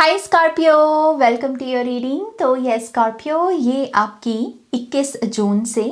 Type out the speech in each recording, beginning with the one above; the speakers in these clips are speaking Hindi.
Hi Scorpio, welcome to your reading. तो ये स्कॉर्पियो, ये आपकी 21 जून से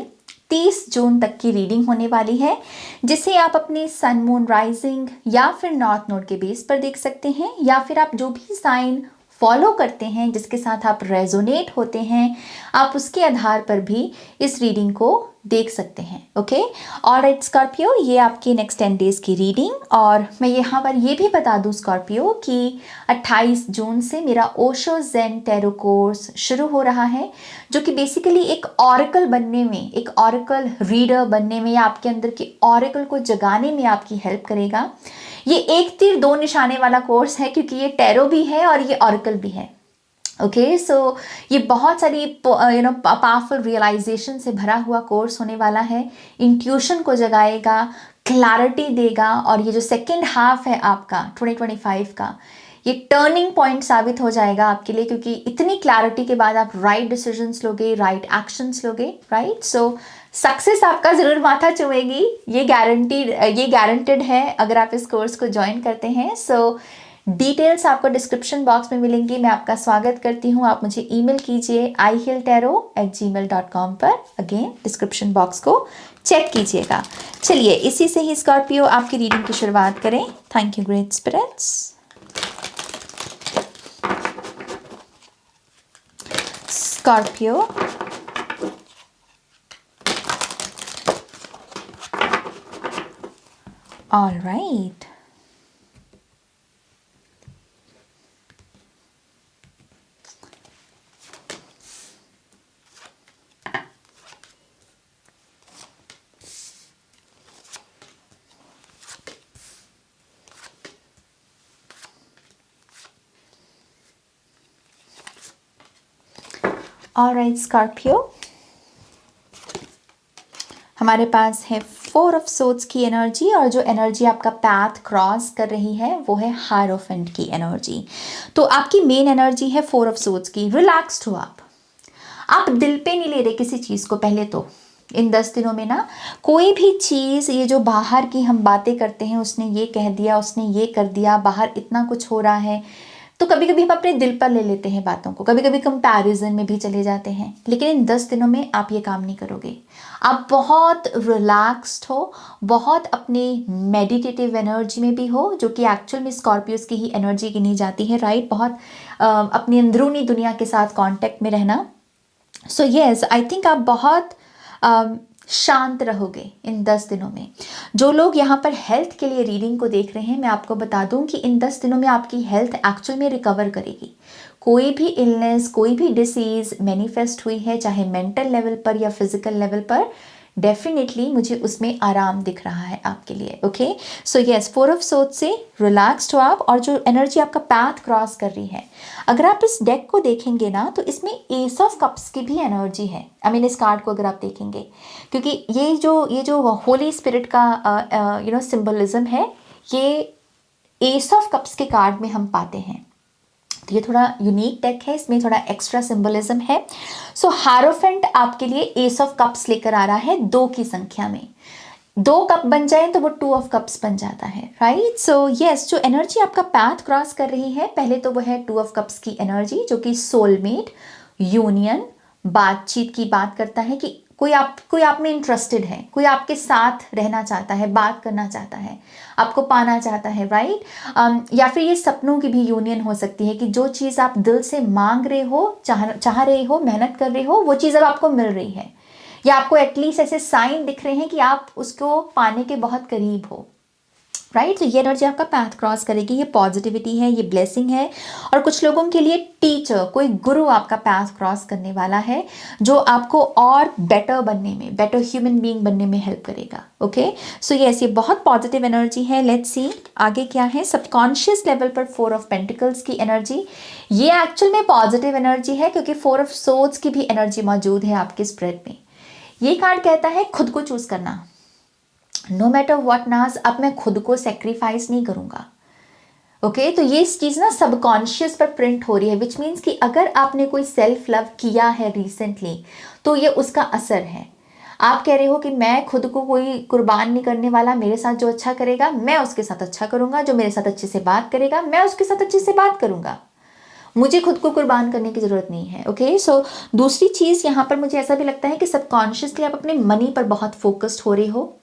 30 जून तक की रीडिंग होने वाली है, जिसे आप अपने सन मून राइजिंग या फिर नॉर्थ नोड के बेस पर देख सकते हैं, या फिर आप जो भी साइन फॉलो करते हैं, जिसके साथ आप रेजोनेट होते हैं, आप उसके आधार पर भी इस रीडिंग को देख सकते हैं। ओके, ऑलराइट स्कॉर्पियो, ये आपकी नेक्स्ट 10 डेज की रीडिंग। और मैं यहाँ पर ये भी बता दूँ स्कॉर्पियो कि 28 जून से मेरा ओशो ज़ेन टैरो कोर्स शुरू हो रहा है, जो कि बेसिकली एक ऑरेकल बनने में, एक ऑरेकल रीडर बनने में, या आपके अंदर के ऑरेकल को जगाने में आपकी हेल्प करेगा। ये एक तीर दो निशाने वाला कोर्स है, क्योंकि ये टैरो भी है और ये ऑरेकल भी है। ओके, सो ये बहुत सारी पावरफुल रियलाइजेशन से भरा हुआ कोर्स होने वाला है। इंट्यूशन को जगाएगा, क्लैरिटी देगा, और ये जो सेकेंड हाफ है आपका 2025 का, ये टर्निंग पॉइंट साबित हो जाएगा आपके लिए, क्योंकि इतनी क्लैरिटी के बाद आप राइट डिसीजंस लोगे, राइट एक्शंस लोगे, राइट। सो सक्सेस आपका ज़रूर माथा चूमेगी, ये गारंटेड है अगर आप इस कोर्स को ज्वाइन करते हैं। सो डिटेल्स आपको डिस्क्रिप्शन बॉक्स में मिलेंगी। मैं आपका स्वागत करती हूँ, आप मुझे ईमेल कीजिए ihilltarot@gmail.com पर। अगेन डिस्क्रिप्शन बॉक्स को चेक कीजिएगा। चलिए इसी से ही स्कॉर्पियो आपकी रीडिंग की शुरुआत करें। Thank you great spirits. Scorpio, all right, alright Scorpio, हमारे पास है 4 ऑफ सोर्ड्स की एनर्जी, और जो एनर्जी आपका पाथ क्रॉस कर रही है वो है हायरोफेंट की एनर्जी। तो आपकी मेन एनर्जी है 4 ऑफ सोर्ड्स की। रिलैक्स्ड हो आप दिल पे नहीं ले रहे किसी चीज़ को। पहले तो इन 10 दिनों में ना कोई भी चीज़, ये जो बाहर की हम बातें करते हैं, उसने ये कह दिया, उसने ये कर दिया, बाहर इतना कुछ हो रहा है, तो कभी कभी हम अपने दिल पर ले लेते हैं बातों को, कभी कभी कंपैरिजन में भी चले जाते हैं। लेकिन इन 10 दिनों में आप ये काम नहीं करोगे। आप बहुत रिलैक्स्ड हो, बहुत अपने मेडिटेटिव एनर्जी में भी हो, जो कि एक्चुअल में स्कॉर्पियोस की ही एनर्जी गिनी जाती है, राइट। बहुत अपनी अंदरूनी दुनिया के साथ कांटेक्ट में रहना। सो येस, आई थिंक आप बहुत शांत रहोगे इन 10 दिनों में। जो लोग यहाँ पर हेल्थ के लिए रीडिंग को देख रहे हैं, मैं आपको बता दूं कि इन 10 दिनों में आपकी हेल्थ एक्चुअल में रिकवर करेगी। कोई भी इलनेस, कोई भी डिसीज़ मैनिफेस्ट हुई है, चाहे मेंटल लेवल पर या फिजिकल लेवल पर, डेफिनेटली मुझे उसमें आराम दिख रहा है आपके लिए। Okay, so yes, 4 of swords से रिलैक्स्ड हो आप, और जो एनर्जी आपका पाथ क्रॉस कर रही है, अगर आप इस डेक को देखेंगे ना, तो इसमें एस ऑफ कप्स की भी एनर्जी है। आई मीन इस कार्ड को अगर आप देखेंगे, क्योंकि ये जो होली स्पिरिट का सिंबलिज्म है, ये एस ऑफ कप्स के कार्ड में हम पाते हैं। तो ये थोड़ा यूनिक डेक है, इसमें थोड़ा एक्स्ट्रा सिंबलिज्म है। सो हायरोफेंट आपके लिए एस ऑफ कप्स लेकर आ रहा है 2 की संख्या में। 2 कप बन जाए तो वो 2 ऑफ कप्स बन जाता है, राइट। सो यस, जो एनर्जी आपका पाथ क्रॉस कर रही है, पहले तो वो है 2 ऑफ कप्स की एनर्जी, जो कि सोलमेट, यूनियन, बातचीत की बात करता है कि कोई आप में इंटरेस्टेड है, कोई आपके साथ रहना चाहता है, बात करना चाहता है, आपको पाना चाहता है, राइट। या फिर ये सपनों की भी यूनियन हो सकती है, कि जो चीज़ आप दिल से मांग रहे हो, चाह रहे हो, मेहनत कर रहे हो, वो चीज़ अब आपको मिल रही है, या आपको एटलीस्ट ऐसे साइन दिख रहे हैं कि आप उसको पाने के बहुत करीब हो, राइट। तो ये एनर्जी आपका पाथ क्रॉस करेगी। ये पॉजिटिविटी है, ये ब्लेसिंग है। और कुछ लोगों के लिए टीचर, कोई गुरु आपका पाथ क्रॉस करने वाला है, जो आपको और बेटर बनने में, बेटर ह्यूमन बीइंग बनने में हेल्प करेगा। ओके, सो यस, ये बहुत पॉजिटिव एनर्जी है। लेट्स सी आगे क्या है। सबकॉन्शियस लेवल पर 4 ऑफ पेंटिकल्स की एनर्जी, ये एक्चुअल में पॉजिटिव एनर्जी है, क्योंकि 4 ऑफ सोर्ड्स की भी एनर्जी मौजूद है आपके स्प्रेड में। ये कार्ड कहता है खुद को चूज करना। नो मैटर व्हाट नाज, अब मैं खुद को सेक्रीफाइस नहीं करूंगा। ओके, तो ये चीज़ ना सबकॉन्शियस पर प्रिंट हो रही है, विच मीन्स कि अगर आपने कोई सेल्फ लव किया है रिसेंटली, तो ये उसका असर है। आप कह रहे हो कि मैं खुद को कोई कुर्बान नहीं करने वाला, मेरे साथ जो अच्छा करेगा मैं उसके साथ अच्छा करूंगा, जो मेरे साथ अच्छे से बात करेगा मैं उसके साथ अच्छे से बात करूंगा। मुझे खुद को कुर्बान करने की ज़रूरत नहीं है। ओके, सो दूसरी चीज़ यहाँ पर मुझे ऐसा भी लगता है कि सबकॉन्शियसली आप अपने मनी पर बहुत फोकस्ड हो रहे हो।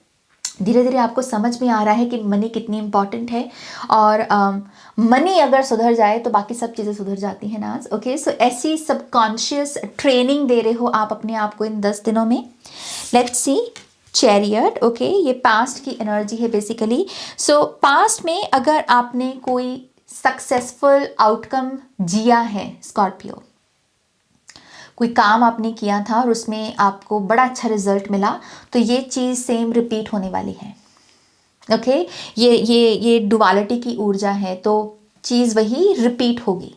धीरे धीरे आपको समझ में आ रहा है कि मनी कितनी इंपॉर्टेंट है, और मनी अगर सुधर जाए तो बाकी सब चीज़ें सुधर जाती हैं नाज। ओके, सो ऐसी सबकॉन्शियस ट्रेनिंग दे रहे हो आप अपने आप को इन 10 दिनों में। Let's see chariot. ओके, ये पास्ट की एनर्जी है बेसिकली। सो पास्ट में अगर आपने कोई सक्सेसफुल आउटकम जिया है स्कॉर्पियो, कोई काम आपने किया था और उसमें आपको बड़ा अच्छा रिजल्ट मिला, तो ये चीज़ सेम रिपीट होने वाली है। ओके, ये डुअलिटी की ऊर्जा है, तो चीज़ वही रिपीट होगी।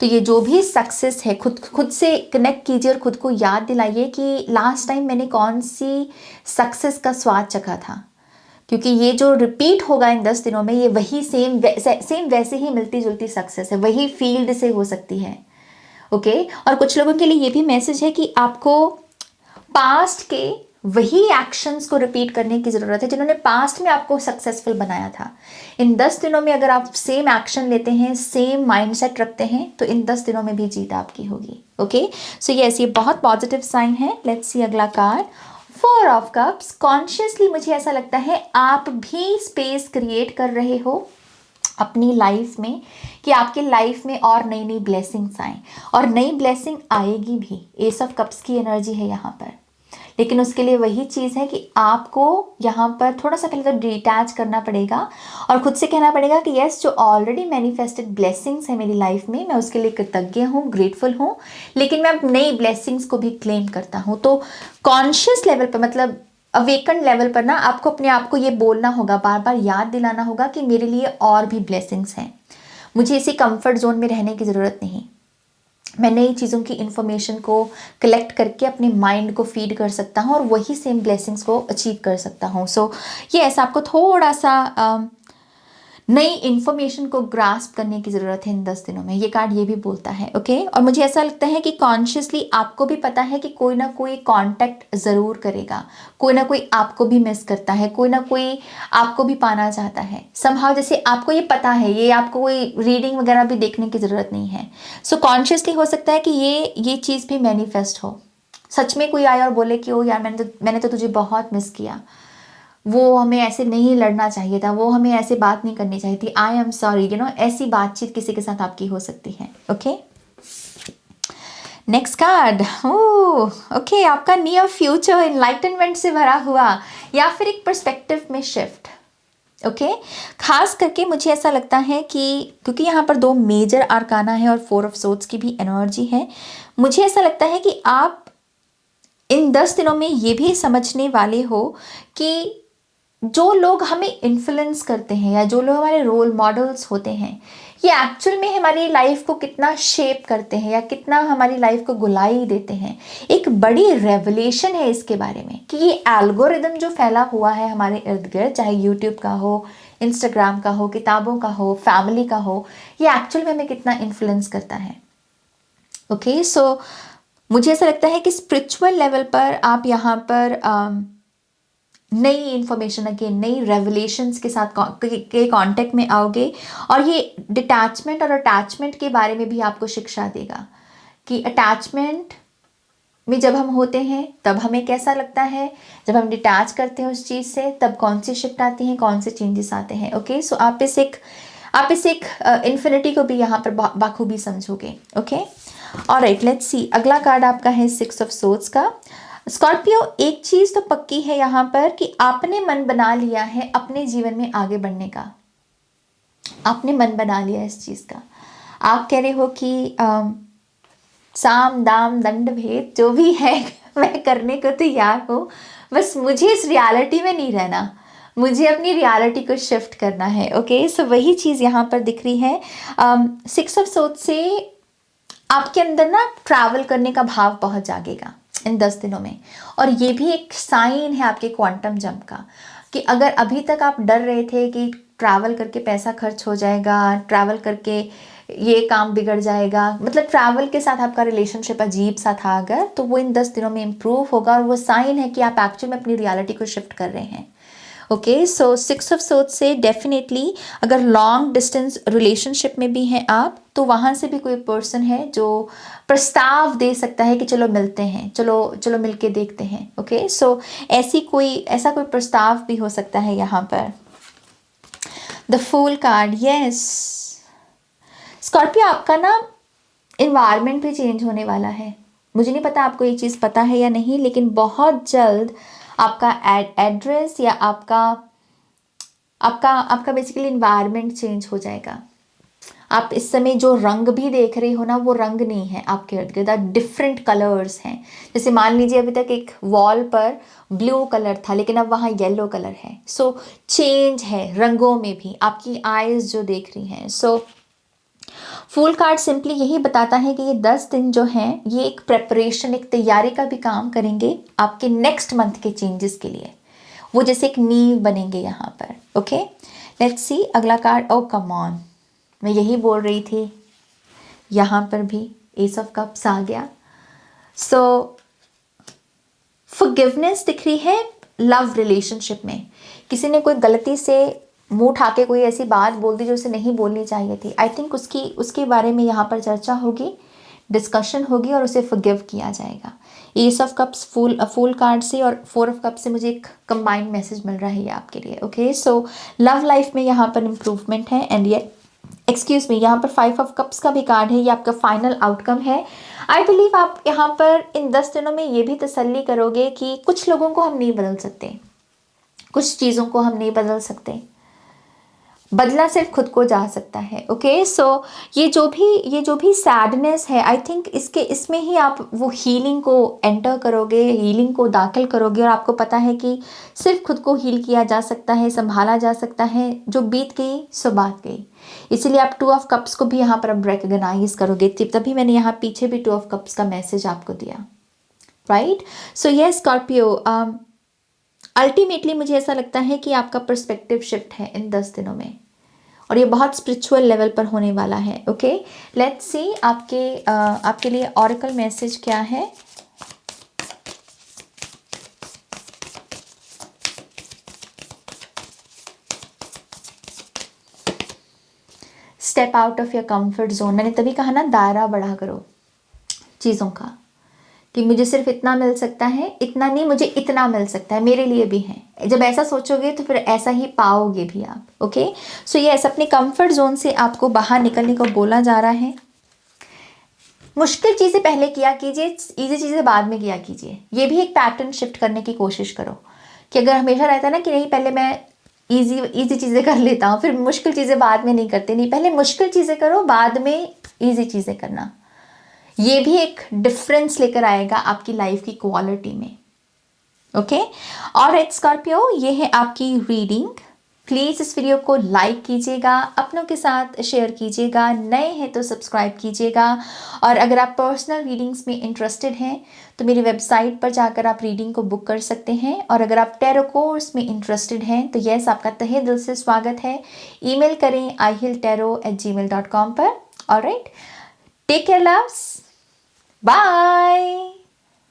तो ये जो भी सक्सेस है, खुद से कनेक्ट कीजिए और खुद को याद दिलाइए कि लास्ट टाइम मैंने कौन सी सक्सेस का स्वाद चखा था, क्योंकि ये जो रिपीट होगा इन 10 दिनों में, ये वही सेम वैसे ही मिलती जुलती सक्सेस है, वही फील्ड से हो सकती है। ओके, और कुछ लोगों के लिए ये भी मैसेज है कि आपको पास्ट के वही एक्शंस को रिपीट करने की ज़रूरत है जिन्होंने पास्ट में आपको सक्सेसफुल बनाया था। इन 10 दिनों में अगर आप सेम एक्शन लेते हैं, सेम माइंडसेट रखते हैं, तो इन 10 दिनों में भी जीत आपकी होगी। ओके, सो ये बहुत पॉजिटिव साइन है। लेट्स सी अगला कार्ड, 4 ऑफ कप्स। कॉन्शियसली मुझे ऐसा लगता है आप भी स्पेस क्रिएट कर रहे हो अपनी लाइफ में कि आपके लाइफ में और नई नई ब्लेसिंग्स आए, और नई ब्लेसिंग आएगी भी। एस ऑफ कप्स की एनर्जी है यहाँ पर, लेकिन उसके लिए वही चीज़ है कि आपको यहाँ पर थोड़ा सा पहले तो डिटैच करना पड़ेगा और खुद से कहना पड़ेगा कि यस, जो ऑलरेडी मैनिफेस्टेड ब्लेसिंग्स है मेरी लाइफ में, मैं उसके लिए कृतज्ञ हूँ, ग्रेटफुल हूँ, लेकिन मैं अब नई ब्लेसिंग्स को भी क्लेम करता हूँ। तो कॉन्शियस लेवल पर, मतलब अवेकन लेवल पर ना, आपको अपने आप को ये बोलना होगा, बार बार याद दिलाना होगा कि मेरे लिए और भी ब्लेसिंग्स हैं, मुझे इसी कंफर्ट जोन में रहने की ज़रूरत नहीं, मैं नई चीज़ों की इन्फॉर्मेशन को कलेक्ट करके अपने माइंड को फीड कर सकता हूँ और वही सेम ब्लेसिंग्स को अचीव कर सकता हूँ। सो ये ऐसा आपको थोड़ा सा नई इन्फॉर्मेशन को ग्रास्प करने की ज़रूरत है इन 10 दिनों में, ये कार्ड ये भी बोलता है। ओके, और मुझे ऐसा लगता है कि कॉन्शियसली आपको भी पता है कि कोई ना कोई कांटेक्ट ज़रूर करेगा, कोई ना कोई आपको भी मिस करता है, कोई ना कोई आपको भी पाना चाहता है समहाउ। जैसे आपको ये पता है, ये आपको कोई रीडिंग वगैरह भी देखने की ज़रूरत नहीं है। सो कॉन्शियसली हो सकता है कि ये चीज़ भी मैनिफेस्ट हो, सच में कोई आए और बोले कि ओ यार, मैंने तो तुझे बहुत मिस किया, वो हमें ऐसे नहीं लड़ना चाहिए था, वो हमें ऐसे बात नहीं करनी चाहिए थी, आई एम सॉरी, ऐसी बातचीत किसी के साथ आपकी हो सकती है। Okay, next card. ओके, आपका नियर फ्यूचर इनलाइटनमेंट से भरा हुआ या फिर एक पर्सपेक्टिव में शिफ्ट। ओके, खास करके मुझे ऐसा लगता है कि क्योंकि यहाँ पर 2 मेजर आर्काना है और 4 ऑफ सोर्ड्स की भी एनर्जी है, मुझे ऐसा लगता है कि आप इन 10 दिनों में ये भी समझने वाले हो कि जो लोग हमें इन्फ्लुएंस करते हैं या जो लोग हमारे रोल मॉडल्स होते हैं, ये एक्चुअल में हमारी लाइफ को कितना शेप करते हैं या कितना हमारी लाइफ को गुलाई देते हैं। एक बड़ी रेवलेशन है इसके बारे में कि ये एल्गोरिदम जो फैला हुआ है हमारे इर्द गिर्द, चाहे यूट्यूब का हो, इंस्टाग्राम का हो, किताबों का हो, फैमिली का हो, ये एक्चुअल में हमें कितना इन्फ्लुएंस करता है। ओके, सो मुझे ऐसा लगता है कि स्पिरिचुअल लेवल पर आप यहाँ पर नई इन्फॉर्मेशन, अगेन नई रेवलेशंस के साथ के कांटेक्ट में आओगे, और ये डिटैचमेंट और अटैचमेंट के बारे में भी आपको शिक्षा देगा कि अटैचमेंट में जब हम होते हैं तब हमें कैसा लगता है, जब हम डिटैच करते हैं उस चीज़ से तब कौन सी शिफ्ट आती हैं, कौन से चेंजेस आते हैं। ओके, सो आप इस एक इन्फिनिटी को भी यहाँ पर बाखूबी समझोगे। ओके, ऑलराइट, लेट्स सी अगला कार्ड आपका है 6 ऑफ सोर्ड्स का। स्कॉर्पियो, एक चीज़ तो पक्की है यहाँ पर कि आपने मन बना लिया है अपने जीवन में आगे बढ़ने का, आपने मन बना लिया इस चीज़ का। आप कह रहे हो कि साम दाम दंड भेद जो भी है मैं करने को तैयार हूँ, बस मुझे इस रियलिटी में नहीं रहना, मुझे अपनी रियलिटी को शिफ्ट करना है। ओके, सो वही चीज़ यहाँ पर दिख रही है। 6 ऑफ सोर्ड्स से आपके अंदर ना ट्रैवल करने का भाव बहुत जागेगा इन 10 दिनों में, और ये भी एक साइन है आपके क्वांटम जंप का कि अगर अभी तक आप डर रहे थे कि ट्रैवल करके पैसा खर्च हो जाएगा, ट्रैवल करके ये काम बिगड़ जाएगा, मतलब ट्रैवल के साथ आपका रिलेशनशिप अजीब सा था अगर, तो वो इन 10 दिनों में इम्प्रूव होगा और वो साइन है कि आप एक्चुअल में अपनी रियलिटी को शिफ्ट कर रहे हैं। ओके, सो 6 ऑफ सोर्ड्स से डेफिनेटली अगर लॉन्ग डिस्टेंस रिलेशनशिप में भी हैं आप, तो वहाँ से भी कोई पर्सन है जो प्रस्ताव दे सकता है कि चलो मिलते हैं, चलो चलो मिलके देखते हैं। ओके, सो ऐसा कोई प्रस्ताव भी हो सकता है यहाँ पर। The fool card, yes Scorpio, आपका ना इन्वायरमेंट भी चेंज होने वाला है। मुझे नहीं पता आपको ये चीज़ पता है या नहीं, लेकिन बहुत जल्द आपका एड्रेस या आपका आपका आपका बेसिकली इन्वायरमेंट चेंज हो जाएगा। आप इस समय जो रंग भी देख रहे हो ना, वो रंग नहीं है आपके इर्द गिर्द, डिफरेंट कलर्स हैं। जैसे मान लीजिए अभी तक एक वॉल पर ब्लू कलर था, लेकिन अब वहाँ येलो कलर है। सो चेंज है रंगों में भी, आपकी आईज जो देख रही हैं। सो फूल कार्ड सिंपली यही बताता है कि ये 10 दिन जो हैं, ये एक प्रेपरेशन, एक तैयारी का भी काम करेंगे आपके नेक्स्ट मंथ के चेंजेस के लिए। वो जैसे एक नींव बनेंगे यहाँ पर। ओके, लेट्स सी अगला कार्ड। ओ कम ऑन, मैं यही बोल रही थी, यहाँ पर भी एस ऑफ कप्स आ गया। सो फॉरगिवनेस दिख रही है लव रिलेशनशिप में। किसी ने कोई गलती से मुंह उठा के कोई ऐसी बात बोल दी जो उसे नहीं बोलनी चाहिए थी। आई थिंक उसके बारे में यहाँ पर चर्चा होगी, डिस्कशन होगी और उसे फॉरगिव किया जाएगा। Ace of cups fool card से और 4 ऑफ कप्स से मुझे एक कंबाइंड मैसेज मिल रहा है ये आपके लिए। ओके, सो लव लाइफ में यहाँ पर इम्प्रूवमेंट है। एंड ये एक्सक्यूज मी, यहाँ पर 5 ऑफ कप्स का भी कार्ड है, ये आपका फाइनल आउटकम है। आई बिलीव आप यहाँ पर इन 10 दिनों में ये भी तसल्ली करोगे कि कुछ लोगों को हम नहीं बदल सकते, कुछ चीज़ों को हम नहीं बदल सकते, बदला सिर्फ खुद को जा सकता है। ओके, सो ये जो भी सैडनेस है, आई थिंक इसमें ही आप वो हीलिंग को एंटर करोगे, हीलिंग को दाखिल करोगे, और आपको पता है कि सिर्फ खुद को हील किया जा सकता है, संभाला जा सकता है। जो बीत गई सो बात गई। इसीलिए आप 2 ऑफ कप्स को भी यहाँ पर अब रिकग्नाइज करोगे। तभी मैंने यहाँ पीछे भी 2 ऑफ कप्स का मैसेज आपको दिया, right. So yes Scorpio, ultimately मुझे ऐसा लगता है कि आपका पर्सपेक्टिव शिफ्ट है इन 10 दिनों में, और ये बहुत स्पिरिचुअल लेवल पर होने वाला है। ओके, लेट्स सी आपके लिए ऑरेकल मैसेज क्या है। Step out of your comfort zone. मैंने तभी कहा ना, दायरा बढ़ा करो चीज़ों का, कि मुझे सिर्फ इतना मिल सकता है, इतना नहीं मुझे इतना मिल सकता है, मेरे लिए भी है। जब ऐसा सोचोगे तो फिर ऐसा ही पाओगे भी आप। ओके, सो यस, अपने कंफर्ट जोन से आपको बाहर निकलने को बोला जा रहा है। मुश्किल चीज़ें पहले किया कीजिए, इजी चीज़ें बाद में किया कीजिए। ये भी एक पैटर्न शिफ्ट करने की कोशिश करो, कि अगर हमेशा रहता है ना कि नहीं पहले मैं इजी चीज़ें कर लेता हूँ, फिर मुश्किल चीज़ें बाद में नहीं करते। नहीं, पहले मुश्किल चीज़ें करो, बाद में ईजी चीज़ें करना। ये भी एक डिफरेंस लेकर आएगा आपकी लाइफ की क्वालिटी में। ओके, और स्कॉर्पियो, ये है आपकी रीडिंग। प्लीज़ इस वीडियो को लाइक कीजिएगा, अपनों के साथ शेयर कीजिएगा, नए हैं तो सब्सक्राइब कीजिएगा। और अगर आप पर्सनल रीडिंग्स में इंटरेस्टेड हैं तो मेरी वेबसाइट पर जाकर आप रीडिंग को बुक कर सकते हैं। और अगर आप टैरो कोर्स में इंटरेस्टेड हैं तो यस, आपका तहे दिल से स्वागत है। ईमेल करें ihiltarot@gmail.com पर। Alright, take care loves, bye.